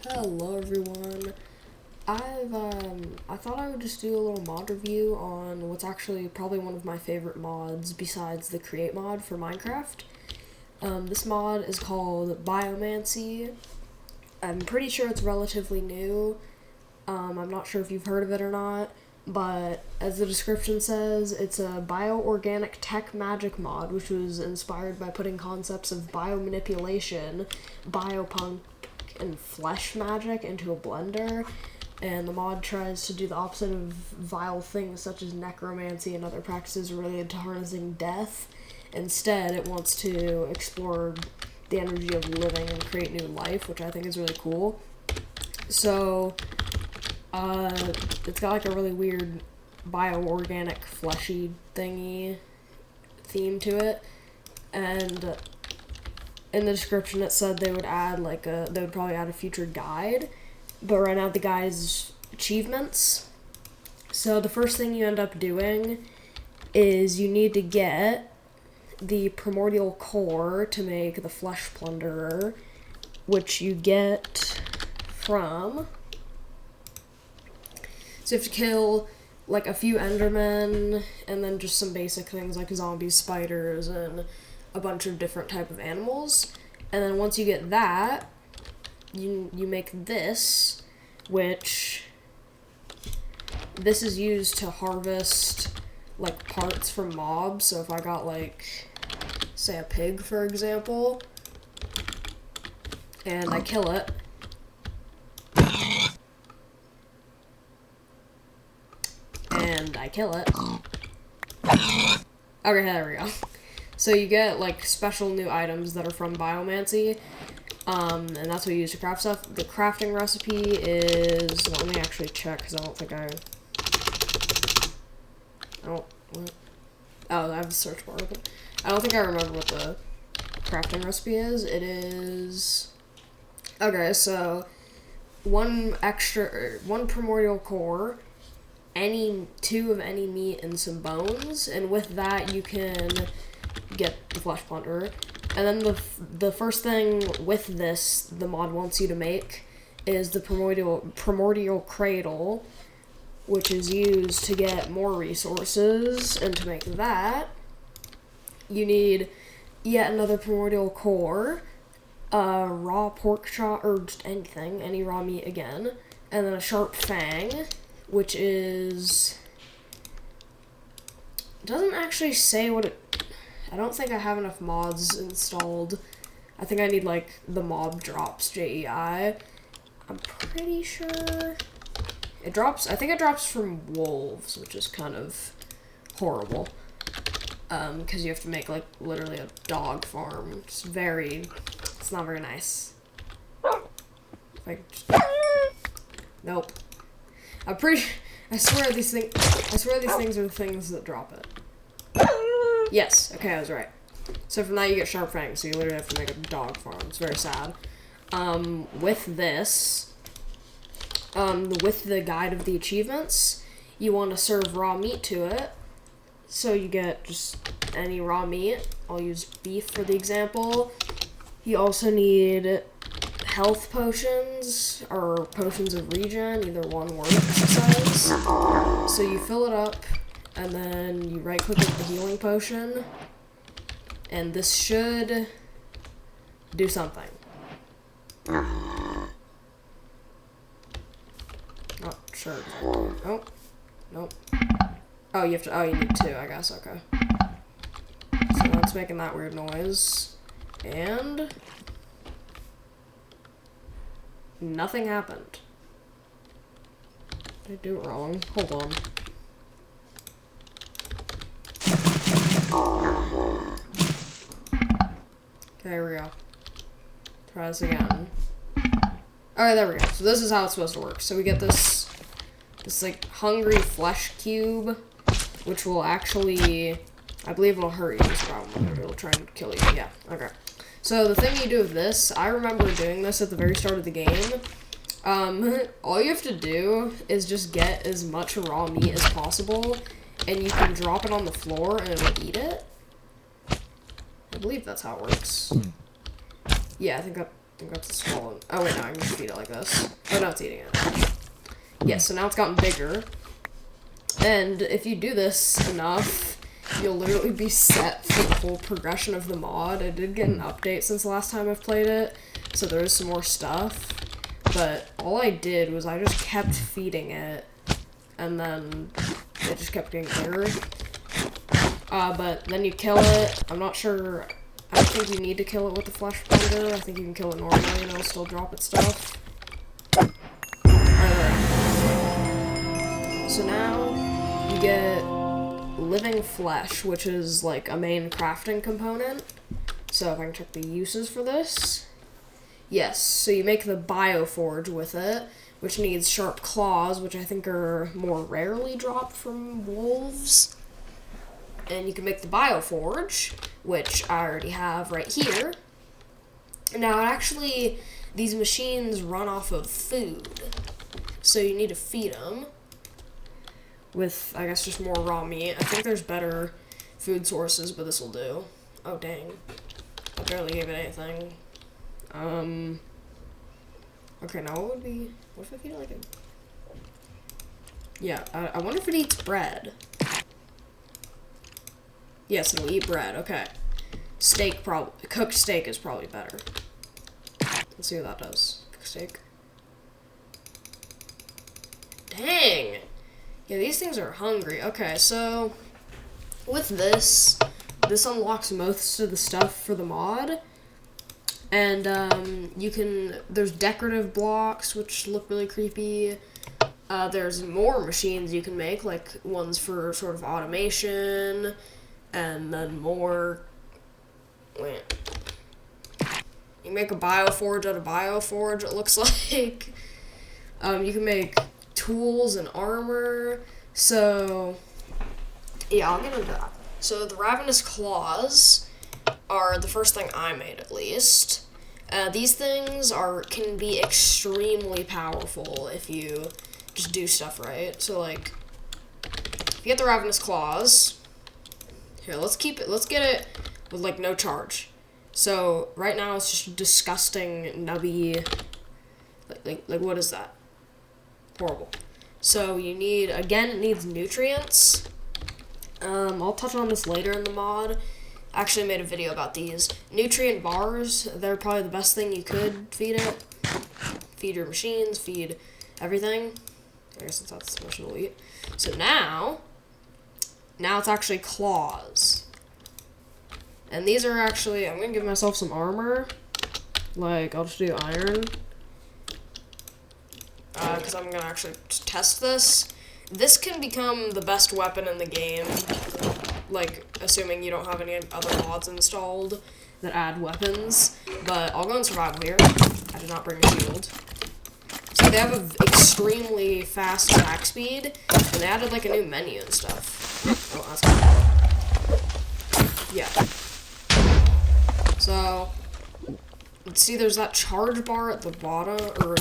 Hello everyone. I thought I would just do a little mod review on what's actually probably one of my favorite mods besides the create mod for Minecraft. This mod is called Biomancy. I'm pretty sure it's relatively new. I'm not sure if you've heard of it or not, but as the description says, it's a bioorganic tech magic mod, which was inspired by putting concepts of biomanipulation, biopunk, and flesh magic into a blender, and the mod tries to do the opposite of vile things such as necromancy and other practices related to harnessing death. Instead, it wants to explore the energy of living and create new life, which I think is really cool. So, it's got like a really weird bioorganic fleshy thingy theme to it, and in the description it said they would probably add a future guide, but right now the guide is achievements. So the first thing you end up doing is you need to get the primordial core to make the flesh plunderer, which you get from, so you have to kill like a few endermen and then just some basic things like zombies, spiders, and a bunch of different type of animals. And then once you get that, you make this, which this is used to harvest like parts from mobs. So if I got like, say, a pig for example, and I kill it, okay, there we go. So you get like special new items that are from Biomancy, and that's what you use to craft stuff. The crafting recipe is, let me actually check because I don't think I have the search bar open. I don't think I remember what the crafting recipe is. It is, okay, so one primordial core, two of any meat, and some bones, and with that you can get the flesh plunderer. And then the first thing with this the mod wants you to make is the primordial cradle, which is used to get more resources, and to make that you need yet another primordial core, raw pork chop, or just any raw meat again, and then a sharp fang, which is, doesn't actually say what it, I don't think I have enough mods installed. I think I need like the mob drops JEI. I'm pretty sure it drops, I think it drops from wolves, which is kind of horrible. Because you have to make like literally a dog farm. It's not very nice. Nope. I swear these things are the things that drop it. Yes, okay, I was right. So from that you get sharp fangs, so you literally have to make a dog farm. It's very sad. With this, with the guide of the achievements, you want to serve raw meat to it. So you get just any raw meat. I'll use beef for the example. You also need health potions, or potions of regen, either one works, it says. So you fill it up, and then you right click with the healing potion, and this should do something. Not sure exactly. Oh, nope. Oh, you need two, I guess, okay. So that's making that weird noise, and nothing happened. Did I do it wrong? Hold on. Okay, there we go. Try this again. Alright, there we go. So this is how it's supposed to work. So we get this like hungry flesh cube, which will actually, I believe it'll hurt you, this problem. It'll try and kill you. Yeah, okay. So the thing you do with this, I remember doing this at the very start of the game. All you have to do is just get as much raw meat as possible, and you can drop it on the floor and it'll eat it. I believe that's how it works. Yeah, I think think that's a swollen. Oh wait, no, I can just feed it like this. Oh no, it's eating it. Yeah, so now it's gotten bigger. And if you do this enough, you'll literally be set for the whole progression of the mod. It did get an update since the last time I've played it, so there is some more stuff. But all I did was I just kept feeding it, and then it just kept getting bigger. But then you kill it. I'm not sure. I don't think you need to kill it with the flesh blender. I think you can kill it normally and it'll still drop its stuff. Alright. So now you get living flesh, which is like a main crafting component. So if I can check the uses for this. Yes, so you make the bioforge with it, which needs sharp claws, which I think are more rarely dropped from wolves. And you can make the bioforge, which I already have right here. Now, actually, these machines run off of food, so you need to feed them with, I guess, just more raw meat. I think there's better food sources, but this will do. Oh, dang. I barely gave it anything. Okay, now what would be... What if I feed it like a... Yeah, I wonder if it eats bread. Yes, it'll eat bread. Okay. Steak probably... Cooked steak is probably better. Let's see what that does. Cooked steak. Dang! Yeah, these things are hungry. Okay, so... With this unlocks most of the stuff for the mod. And, you can... There's decorative blocks, which look really creepy. There's more machines you can make, like ones for sort of automation... And then more, wait, you make a bioforge out of bioforge, it looks like. You can make tools and armor. So, yeah, I'll get into that. So the ravenous claws are the first thing I made, at least. These things can be extremely powerful if you just do stuff right. So, like, if you get the ravenous claws... Here, let's get it with, like, no charge. So, right now, it's just disgusting, nubby, like, what is that? Horrible. So, you need, again, it needs nutrients. I'll touch on this later in the mod. I actually made a video about these. Nutrient bars, they're probably the best thing you could feed it. Feed your machines, feed everything. I guess that's how much it'll eat. So, now it's actually claws. And these are actually, I'm gonna give myself some armor. Like, I'll just do iron. Because I'm gonna actually test this. This can become the best weapon in the game. Like, assuming you don't have any other mods installed that add weapons. But I'll go in survival here. I did not bring a shield. So they have an extremely fast attack speed. And they added, like, a new menu and stuff. Oh, that's cool. Yeah. So, let's see, there's that charge bar at the bottom, or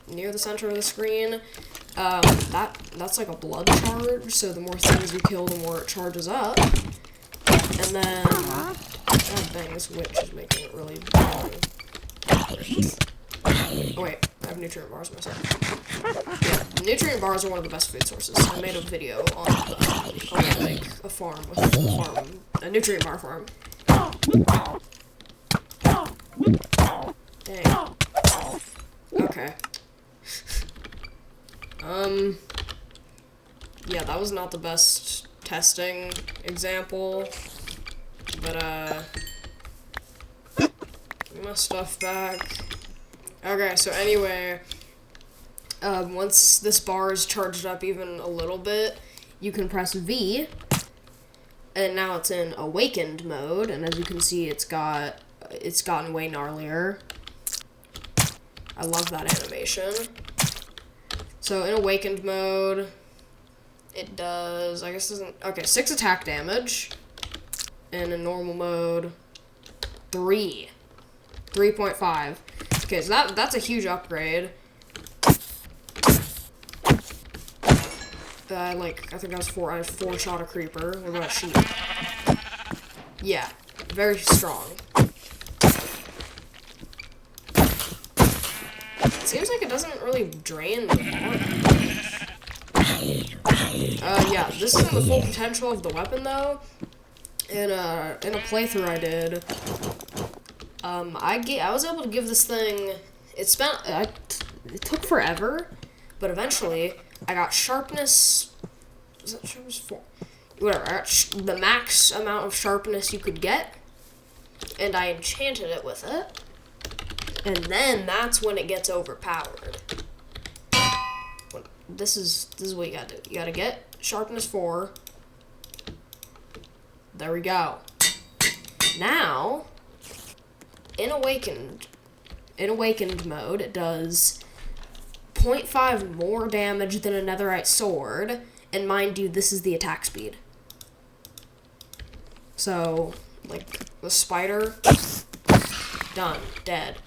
near the center of the screen. That's like a blood charge, so the more things you kill, the more it charges up. And then, oh dang, this witch is making it really boring. Oh wait, I have nutrient bars myself. Yeah, nutrient bars are one of the best food sources. I made a video on like a farm with a nutrient bar farm. Dang. Okay. Yeah, that was not the best testing example, but get my stuff back. Okay, so anyway, once this bar is charged up even a little bit, you can press V, and now it's in awakened mode, and as you can see, it's gotten way gnarlier. I love that animation. So in awakened mode, it does, I guess doesn't, okay, 6 attack damage, and in normal mode, 3.5. Okay, so that's a huge upgrade. I think that was 4. I have 4 shot a creeper. What about a sheep? Yeah, very strong. seems like it doesn't really drain the armor. Yeah, this isn't the full potential of the weapon, though. In a playthrough I did, I was able to give this thing, it took forever, but eventually I got sharpness, was that sharpness 4? Whatever, I got the max amount of sharpness you could get, and I enchanted it with it, and then that's when it gets overpowered. This is what you gotta do. You gotta get sharpness 4. There we go. Now, in awakened mode, it does 0.5 more damage than a netherite sword, and mind you, this is the attack speed. So, like, the spider, done, dead.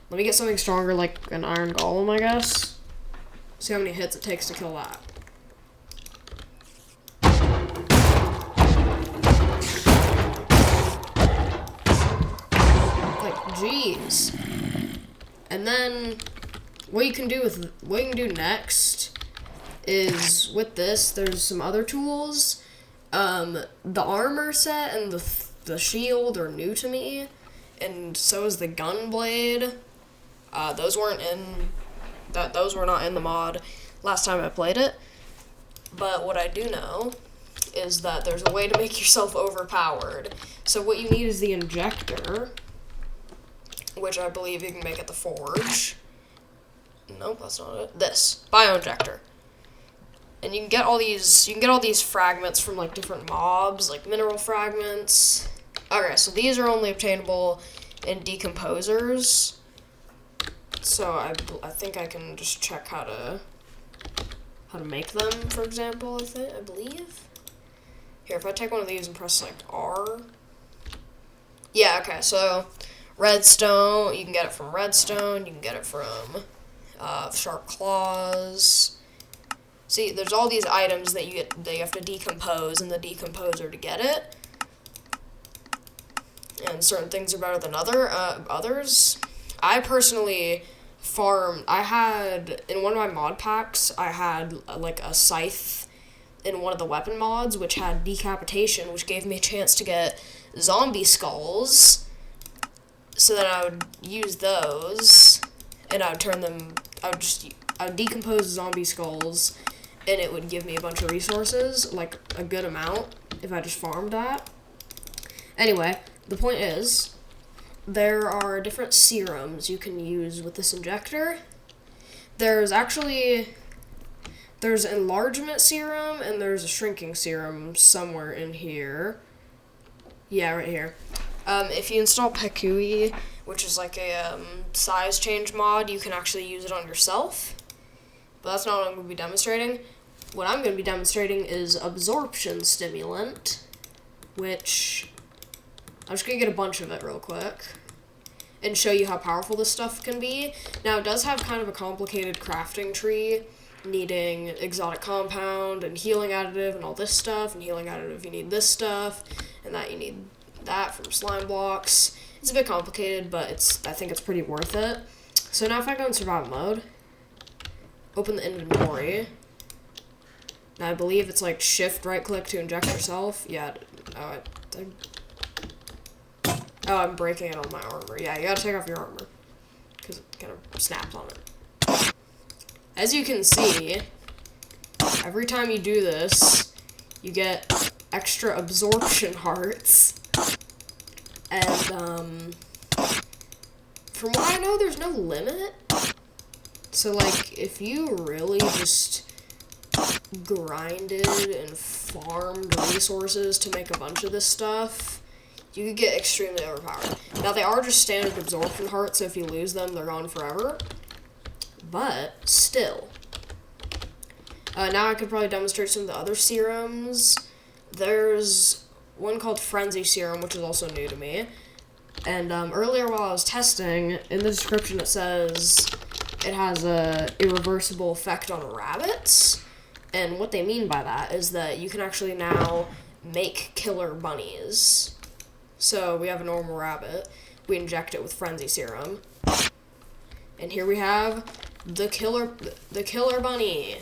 Let me get something stronger, like an iron golem, I guess. See how many hits it takes to kill that. Like, jeez. And then, what you can do next is, with this, there's some other tools. The armor set and the shield are new to me, and so is the gun blade. Those were not in the mod last time I played it. But what I do know is that there's a way to make yourself overpowered. So what you need is the injector, which I believe you can make at the forge. Nope, that's not it. This bioinjector. And you can get all these fragments from like different mobs, like mineral fragments. Okay, so these are only obtainable in decomposers. So I think I can just check how to make them, for example, I believe. Here, if I take one of these and press like R. Yeah, okay, so redstone, you can get it from redstone, you can get it from sharp claws. See, there's all these items that you have to decompose in the decomposer to get it. And certain things are better than others. I personally in one of my mod packs, I had like a scythe in one of the weapon mods, which had decapitation, which gave me a chance to get zombie skulls. So then I would use those, and I would decompose zombie skulls, and it would give me a bunch of resources, like a good amount, if I just farmed that. Anyway, the point is, there are different serums you can use with this injector. There's enlargement serum, and there's a shrinking serum somewhere in here. Yeah, right here. If you install Pekui, which is like a size change mod, you can actually use it on yourself. But that's not what I'm going to be demonstrating. What I'm going to be demonstrating is absorption stimulant, which I'm just going to get a bunch of it real quick and show you how powerful this stuff can be. Now, it does have kind of a complicated crafting tree, needing exotic compound and healing additive and all this stuff. And healing additive, you need this stuff, and that you need that from slime blocks. It's a bit complicated, but I think it's pretty worth it. So now if I go in survival mode, open the inventory. Now I believe it's like shift right click to inject yourself. Yeah, I'm breaking it on my armor. Yeah, you gotta take off your armor, because it kind of snaps on it. As you can see, every time you do this, you get extra absorption hearts. And, from what I know, there's no limit. So, like, if you really just grinded and farmed resources to make a bunch of this stuff, you could get extremely overpowered. Now, they are just standard absorption hearts, so if you lose them, they're gone forever. But, still. Now I could probably demonstrate some of the other serums. There's one called Frenzy Serum, which is also new to me. And earlier while I was testing, in the description it says it has a irreversible effect on rabbits. And what they mean by that is that you can actually now make killer bunnies. So we have a normal rabbit. We inject it with Frenzy Serum. And here we have the killer bunny.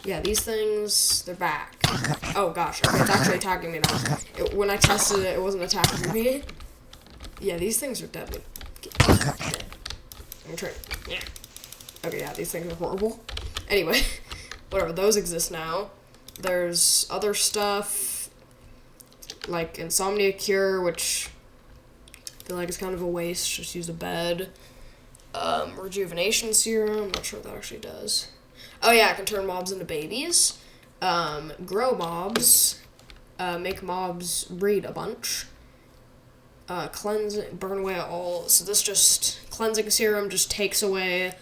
Yeah, these things, they're back. Oh gosh, okay, it's actually attacking me now. When I tested it, it wasn't attacking me. Yeah, these things are deadly. I'm trying. Yeah. Okay, yeah, these things are horrible. Anyway, whatever, those exist now. There's other stuff, like Insomnia Cure, which I feel like is kind of a waste, just use a bed. Rejuvenation Serum, I'm not sure what that actually does. Oh yeah, I can turn mobs into babies. Grow mobs. Make mobs breed a bunch. Cleanse, burn away all. So this just, cleansing serum just takes away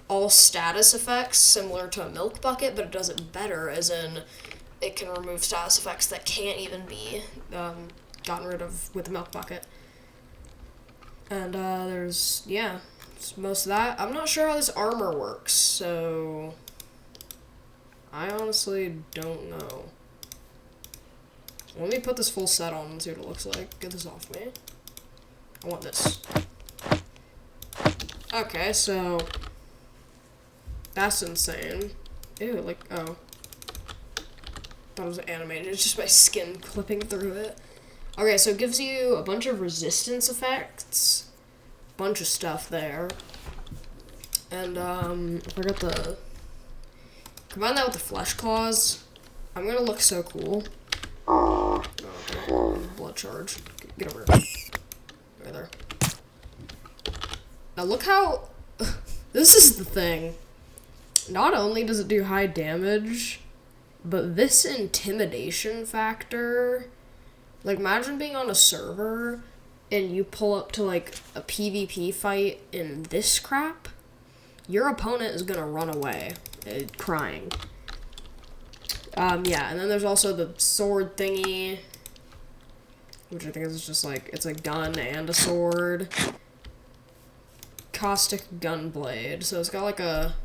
all status effects, similar to a milk bucket, but it does it better, as in it can remove status effects that can't even be gotten rid of with the milk bucket. And there's, yeah, most of that. I'm not sure how this armor works, so I honestly don't know. Let me put this full set on and see what it looks like. Get this off me. I want this. Okay, so that's insane. Ew, like, oh. Thought it was animated. It's just my skin clipping through it. Okay, so it gives you a bunch of resistance effects. Bunch of stuff there. And, I forgot the... Combine that with the flesh claws. I'm gonna look so cool. Oh, okay. Blood charge. Get over here. Right there. Now look how... This is the thing. Not only does it do high damage, but this intimidation factor... Like, imagine being on a server and you pull up to, like, a PvP fight in this crap. Your opponent is gonna run away, crying. Yeah, and then there's also the sword thingy, which I think is just like, it's a gun and a sword. Caustic Gunblade. So it's got like a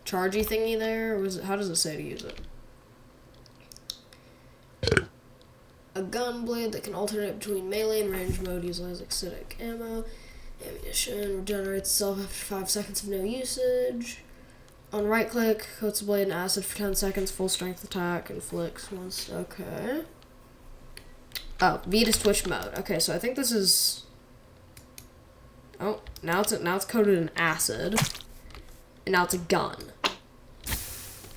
chargey thingy there. Or how does it say to use it? A gunblade that can alternate between melee and range mode, utilizes acidic ammo. Ammunition regenerates itself after 5 seconds of no usage. On right click, coats the blade in acid for 10 seconds, full strength attack, inflicts once. Okay. Oh, V to switch mode. Okay, so I think this is... Oh, now it's coated in acid. And now it's a gun.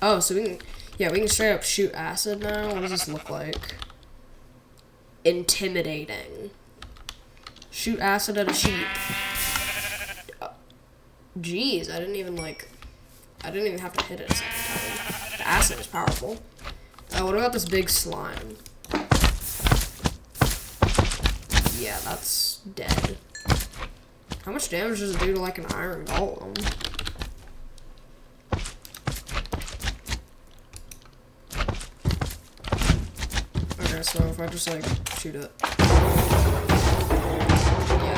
Oh, so we can straight up shoot acid now. What does this look like? Intimidating. Shoot acid at a sheep. Jeez, I didn't even have to hit it a second time. The acid is powerful. What about this big slime? Yeah, that's dead. How much damage does it do to, like, an iron golem? Okay, so if I just, like, shoot it. Yeah,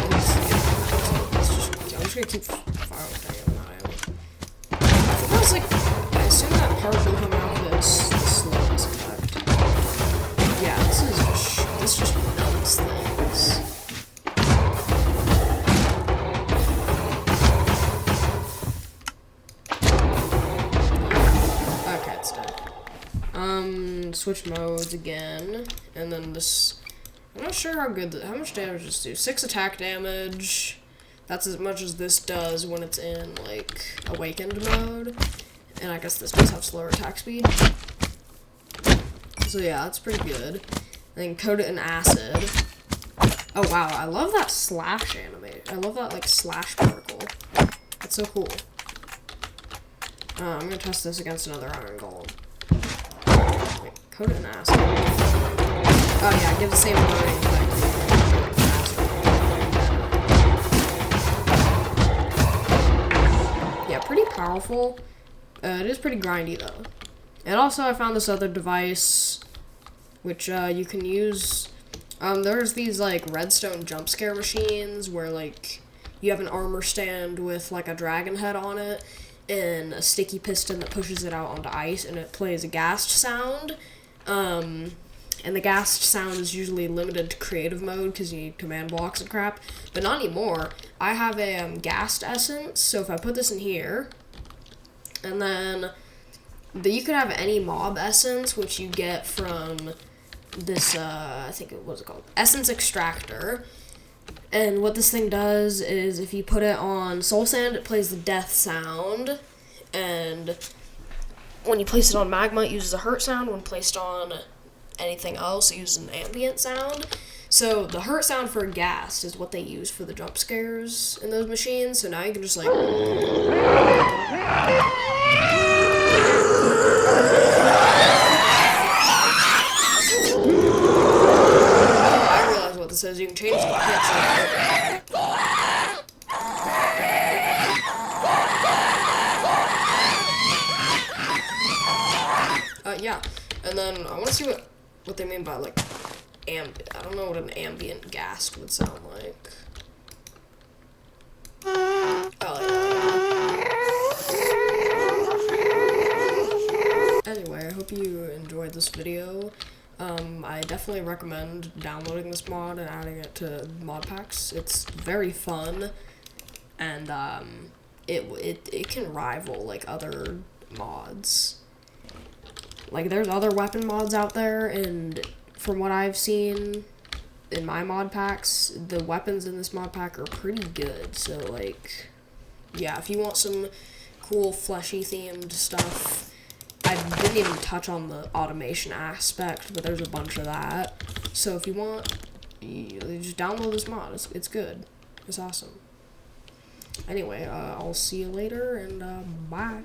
I'm just gonna keep firing with it. I think I was, like, I assume that part will come out of this slowness effect. Yeah, this just melts things. Okay, it's dead. Switch modes again, and then this. I'm not sure how much damage does this do. 6 attack damage. That's as much as this does when it's in, like, awakened mode. And I guess this does have slower attack speed. So yeah, that's pretty good. Then coat it in acid. Oh wow, I love that slash animation. I love that, like, slash particle. That's so cool. I'm gonna test this against another iron golem. Wait, coat it in acid. Oh yeah, give the same burning effect. Yeah, pretty powerful. It is pretty grindy though. And also I found this other device, which you can use. There's these like redstone jump scare machines where like you have an armor stand with like a dragon head on it and a sticky piston that pushes it out onto ice and it plays a ghast sound. And the ghast sound is usually limited to creative mode because you need command blocks and crap. But not anymore. I have a ghast essence, so if I put this in here, and then you could have any mob essence, which you get from this, I think it was called Essence Extractor. And what this thing does is if you put it on Soul Sand, it plays the death sound. And when you place it on Magma, it uses a hurt sound. When placed on anything else, it uses an ambient sound. So the hurt sound for a ghast is what they use for the jump scares in those machines. So now you can just like... I realize what this is. You can change the pitch. Yeah, and then I want to see what they mean by like I don't know what an ambient ghast would sound like. Oh, yeah. Anyway, I hope you enjoyed this video. I definitely recommend downloading this mod and adding it to mod packs. It's very fun, and it can rival like other mods. Like, there's other weapon mods out there, and from what I've seen in my mod packs, the weapons in this mod pack are pretty good. So, like, yeah, if you want some cool fleshy themed stuff, I didn't even touch on the automation aspect, but there's a bunch of that. So if you want, you just download this mod. It's good. It's awesome. Anyway, I'll see you later, and bye.